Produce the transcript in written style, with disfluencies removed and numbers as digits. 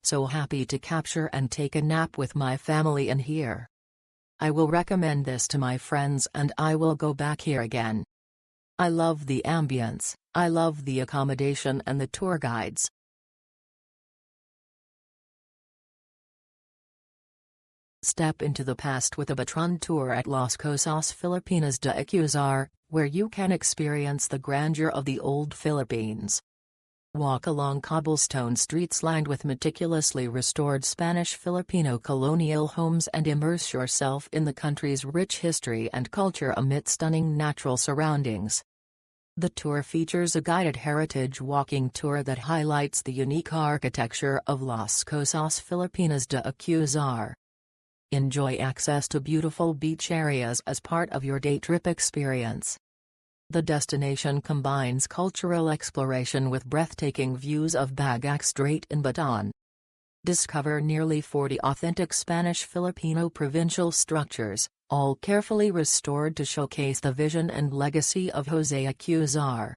So happy to capture and take a nap with my family in here. I will recommend this to my friends and I will go back here again. I love the ambience, I love the accommodation and the tour guides. Step into the past with a Bataan tour at Las Casas Filipinas de Acuzar, where you can experience the grandeur of the old Philippines. Walk along cobblestone streets lined with meticulously restored Spanish-Filipino colonial homes and immerse yourself in the country's rich history and culture amid stunning natural surroundings. The tour features a guided heritage walking tour that highlights the unique architecture of Las Casas Filipinas de Acuzar. Enjoy access to beautiful beach areas as part of your day trip experience. The destination combines cultural exploration with breathtaking views of Bagac Straight in Bataan. Discover nearly 40 authentic Spanish-Filipino provincial structures, all carefully restored to showcase the vision and legacy of Jose Acuzar.